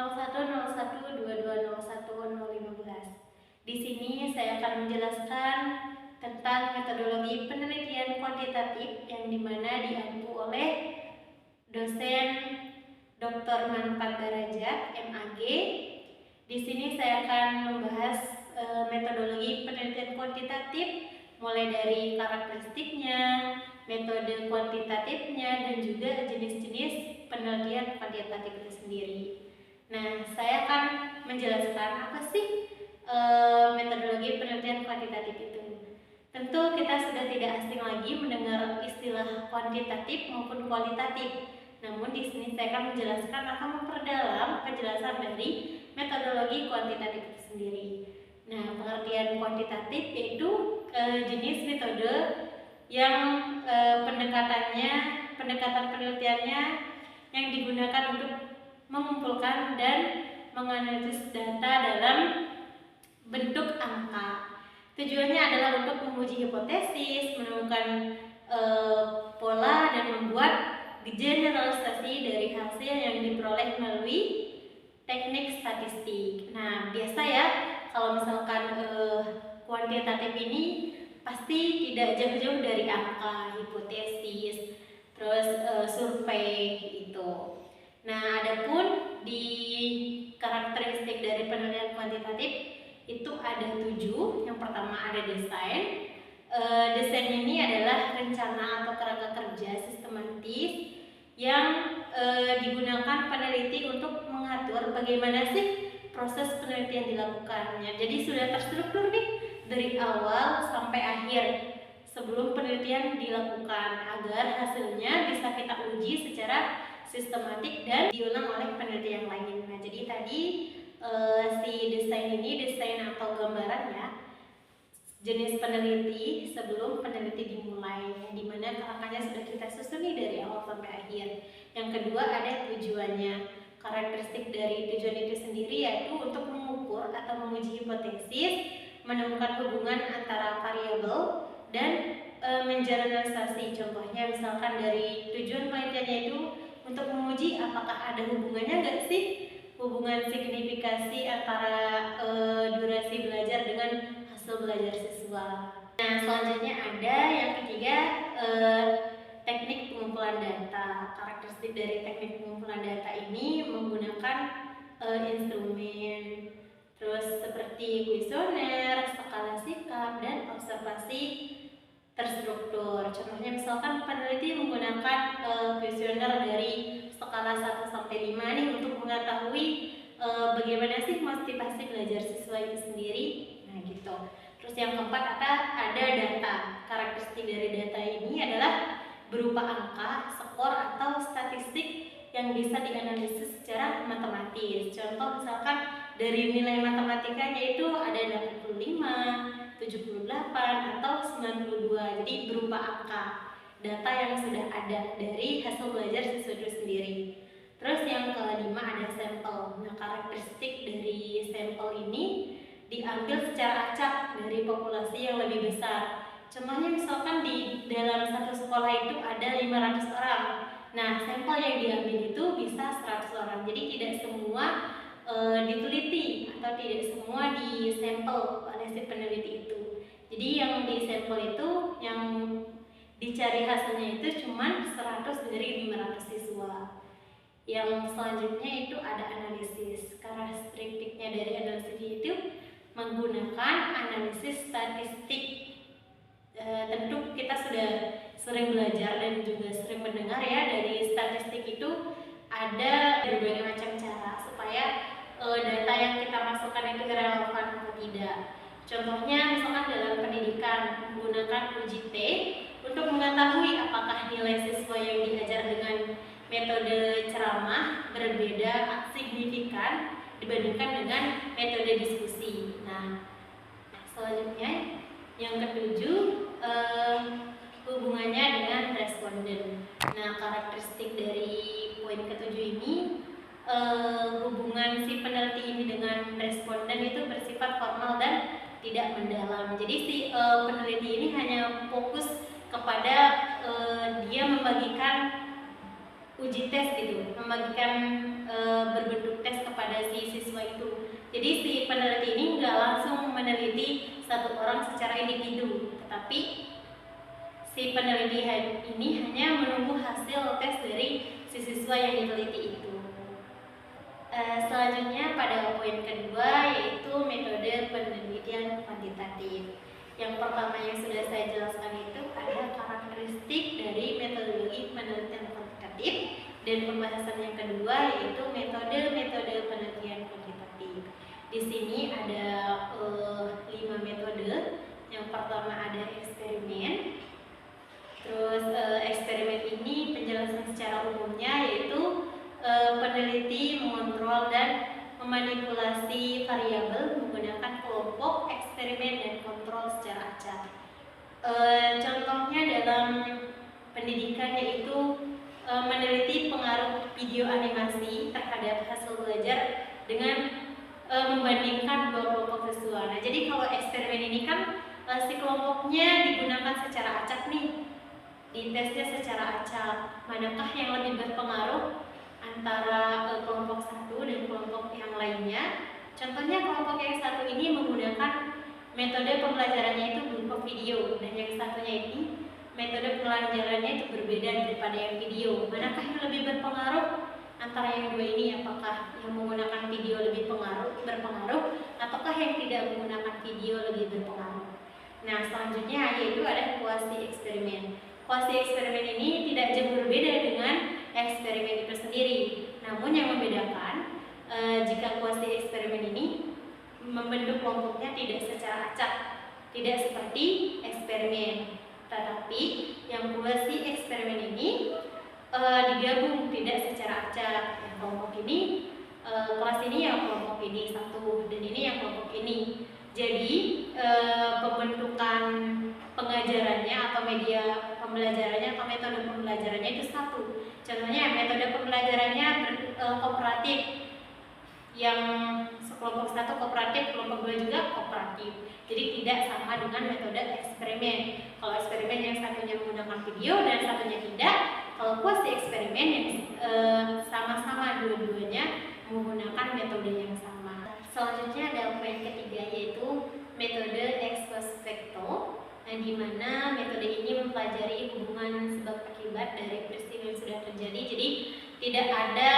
0101220115. Di sini saya akan menjelaskan tentang metodologi penelitian kuantitatif yang dimana diampu oleh dosen Dr. Manpan Darajat, MAG. Di sini saya akan membahas metodologi penelitian kuantitatif mulai dari karakteristiknya, metode kuantitatifnya, dan juga jenis-jenis penelitian kuantitatif itu sendiri. Nah, saya akan menjelaskan apa sih metodologi penelitian kuantitatif itu. Tentu kita sudah tidak asing lagi mendengar istilah kuantitatif maupun kualitatif. Namun di sini saya akan menjelaskan atau memperdalam penjelasan dari metodologi kuantitatif itu sendiri. Nah, pengertian kuantitatif yaitu jenis metode yang pendekatan penelitiannya yang digunakan untuk mengumpulkan dan menganalisis data dalam bentuk angka. Tujuannya adalah untuk menguji hipotesis, menemukan pola, dan membuat generalisasi dari hasil yang diperoleh melalui teknik statistik. Nah, biasa ya kalau misalkan kuantitatif ini pasti tidak jauh-jauh dari angka, hipotesis, terus survei itu. Nah, adapun di karakteristik dari penelitian kuantitatif itu ada 7. Yang pertama ada desain. Desain ini adalah rencana atau kerangka kerja sistematis yang digunakan peneliti untuk mengatur bagaimana sih proses penelitian dilakukannya. Jadi sudah terstruktur nih dari awal sampai akhir sebelum penelitian dilakukan agar hasilnya bisa kita uji secara sistematik dan diulang oleh peneliti yang lain. Nah, jadi tadi si desain ini, desain atau gambaran ya, jenis peneliti sebelum peneliti dimulai, di mana kerangkanya sudah kita susuni dari awal sampai akhir. Yang kedua ada tujuannya. Karakteristik dari tujuan itu sendiri yaitu untuk mengukur atau menguji hipotesis, menemukan hubungan antara variabel, dan mengeneralisasi. Contohnya misalkan dari tujuan penelitiannya itu untuk menguji apakah ada hubungannya nggak sih, hubungan signifikasi antara durasi belajar dengan hasil belajar siswa. Nah, selanjutnya ada yang ketiga, teknik pengumpulan data. Karakteristik dari teknik pengumpulan data ini menggunakan instrumen, terus seperti kuesioner, skala sikap, dan observasi terstruktur. Contohnya misalkan peneliti menggunakan kuesioner dari skala 1 sampai 5 nih untuk mengetahui bagaimana sih motivasi belajar siswa itu sendiri. Nah, gitu. Terus yang keempat ada data. Karakteristik dari data ini adalah berupa angka, skor, atau statistik yang bisa dianalisis secara matematis. Contoh misalkan dari nilai matematikanya itu ada 85, 78, atau 92. Jadi berupa angka, data yang sudah ada dari hasil belajar siswa itu sendiri. Terus yang kelima ada sampel. Nah, karakteristik dari sampel ini diambil secara acak dari populasi yang lebih besar. Contohnya misalkan di dalam satu sekolah itu ada 500 orang. Nah, sampel yang diambil itu bisa 100 orang. Jadi tidak semua diteliti atau tidak semua disampel oleh si peneliti itu. Jadi yang disampel itu, yang dicari hasilnya itu cuma 100 dari 500 siswa. Yang selanjutnya itu ada analisis. Karakteristiknya dari analisis itu menggunakan analisis statistik. Tentu kita sudah sering belajar dan juga sering mendengar ya, dari statistik itu ada berbagai macam cara supaya data yang kita masukkan itu relevan atau tidak. Contohnya misalkan dalam pendidikan menggunakan uji T untuk mengetahui apakah nilai siswa yang diajar dengan metode ceramah berbeda signifikan dibandingkan dengan metode diskusi. Nah, selanjutnya yang ketujuh, hubungannya dengan responden. Nah, karakteristik dari poin ketujuh ini, hubungan si peneliti ini dengan responden itu bersifat formal dan tidak mendalam. Jadi si peneliti ini hanya fokus kepada dia membagikan uji tes gitu, membagikan berbentuk tes kepada si siswa itu. Jadi si peneliti ini nggak langsung meneliti satu orang secara individu, tetapi si peneliti ini hanya menunggu hasil tes dari si siswa yang diteliti itu. Selanjutnya pada poin kedua yaitu metode penelitian kuantitatif. Yang pertama yang sudah saya jelaskan itu ada karakteristik dari metodologi penelitian kuantitatif, dan pembahasan yang kedua yaitu metode penelitian kuantitatif. Di sini ada 5 metode. Yang pertama ada eksperimen. Terus eksperimen ini penjelasan secara umumnya yaitu peneliti mengontrol dan memanipulasi variabel menggunakan kelompok eksperimen dan kontrol secara acak. Contohnya dalam pendidikan yaitu meneliti pengaruh video animasi terhadap hasil belajar dengan membandingkan dua kelompok siswa. Nah, jadi kalau eksperimen ini kan si kelompoknya digunakan secara acak nih, ditesnya secara acak. Manakah yang lebih berpengaruh antara kelompok satu dan kelompok yang lainnya? Contohnya kelompok yang satu ini menggunakan metode pembelajarannya itu berupa video, dan yang satunya ini metode pembelajarannya itu berbeda daripada yang video. Manakah yang lebih berpengaruh antara yang dua ini? Apakah yang menggunakan video lebih berpengaruh ataukah yang tidak menggunakan video lebih berpengaruh? Nah, selanjutnya yaitu ada kuasi eksperimen. Kuasi eksperimen ini tidak jauh berbeda dengan eksperimen itu sendiri. Namun yang membedakan jika kuasi eksperimen ini membentuk kelompoknya tidak secara acak, tidak seperti eksperimen. Tetapi yang kuasi eksperimen ini digabung tidak secara acak. Yang kelompok ini kelas ini yang kelompok ini satu, dan ini yang kelompok ini. Jadi pembentukan pengajarannya atau media pembelajarannya atau metode pembelajarannya itu satu. Contohnya metode pembelajarannya kooperatif, yang kelompok satu kooperatif, kelompok dua juga kooperatif. Jadi tidak sama dengan metode eksperimen. Kalau eksperimen yang satunya menggunakan video dan satunya tidak. Kalau kuasi eksperimen yang sama-sama dua-duanya menggunakan metode yang sama. Selanjutnya ada poin ketiga yaitu metode ex post facto, di mana metode ini mempelajari hubungan sebab akibat dari peristiwa yang sudah terjadi. Jadi tidak ada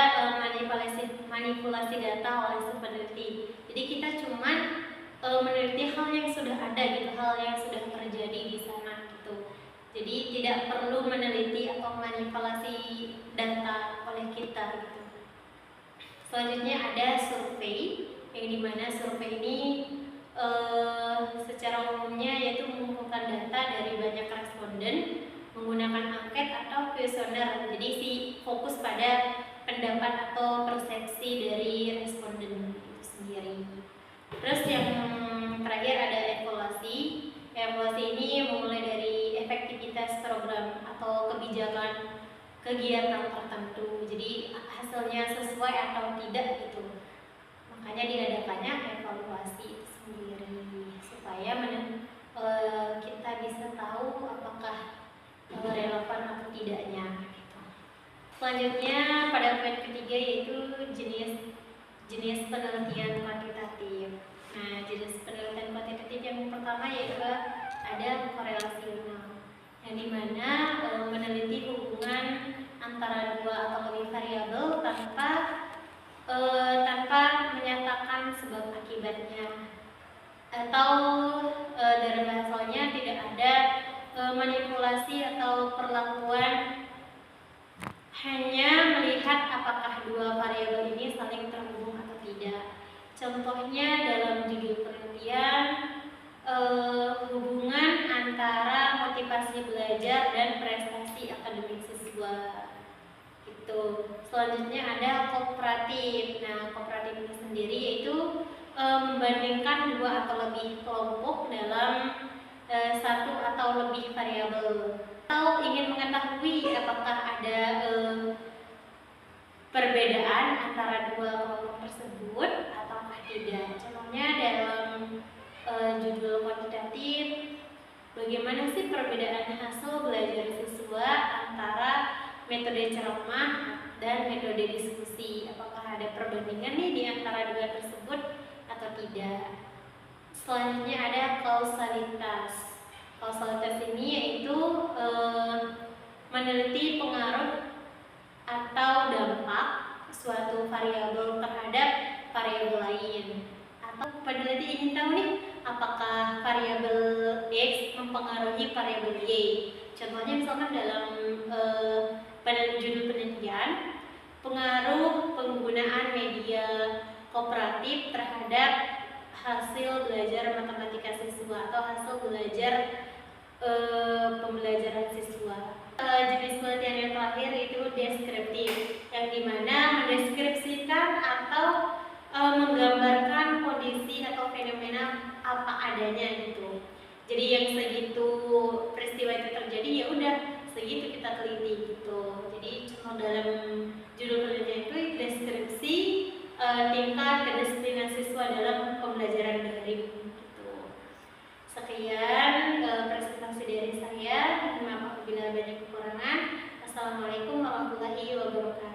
manipulasi data oleh si peneliti. Jadi kita cuman meneliti hal yang sudah ada gitu, hal yang sudah terjadi di sana gitu. Jadi tidak perlu meneliti atau manipulasi data oleh kita gitu. Selanjutnya ada survei, yang dimana survei ini secara umumnya yaitu mengumpulkan data dari banyak responden menggunakan angket atau kuesioner. Jadi fokus pada pendapat atau persepsi dari responden itu sendiri. Terus yang terakhir ada evaluasi. Evaluasi ini memulai dari efektivitas program atau kebijakan kegiatan tertentu. Jadi hasilnya sesuai atau tidak gitu. Makanya diadakannya evaluasi sendiri supaya kita bisa tahu apakah relevan atau tidaknya. Selanjutnya pada poin ketiga yaitu jenis penelitian kuantitatif. Nah, jenis penelitian kuantitatif yang pertama yaitu ada korelasional, yang dimana meneliti hubungan antara dua atau lebih variabel tanpa menyatakan sebab akibatnya, atau dalam bahasanya tidak ada manipulasi atau perlakuan, hanya melihat apakah dua variabel ini saling terhubung atau tidak. Contohnya dalam judul penelitian hubungan antara motivasi belajar dan prestasi akademik siswa. Itu. Selanjutnya ada kooperatif. Nah, kooperatif ini sendiri yaitu membandingkan dua atau lebih kelompok dalam satu atau lebih variabel, atau ingin mengetahui apakah ada perbedaan antara dua kelompok tersebut ataukah tidak. Contohnya dalam judul kuantitatif, bagaimana sih perbedaan hasil belajar siswa antara metode ceramah dan metode diskusi. Apakah ada perbandingan nih di antara dua tersebut atau tidak? Selanjutnya ada kausalitas. Kausalitas ini yaitu meneliti pengaruh atau dampak suatu variabel terhadap variabel lain. Atau peneliti ingin tahu nih, apakah variabel X mempengaruhi variabel Y. Contohnya misalkan dalam judul penelitian, pengaruh penggunaan media kooperatif terhadap hasil belajar matematika siswa atau hasil belajar pembelajaran siswa. Jenis penelitian yang terakhir itu deskriptif, yang dimana mendeskripsikan atau menggambarkan kondisi atau fenomena apa adanya gitu. Jadi yang segitu peristiwa itu terjadi, ya udah segitu kita teliti gitu. Jadi contoh dalam judul penelitian itu deskripsi tingkat kedisiplinan siswa dalam pembelajaran daring gitu. Sekian presentasi dari saya. Maaf apabila banyak kekurangan. Assalamualaikum warahmatullahi wabarakatuh.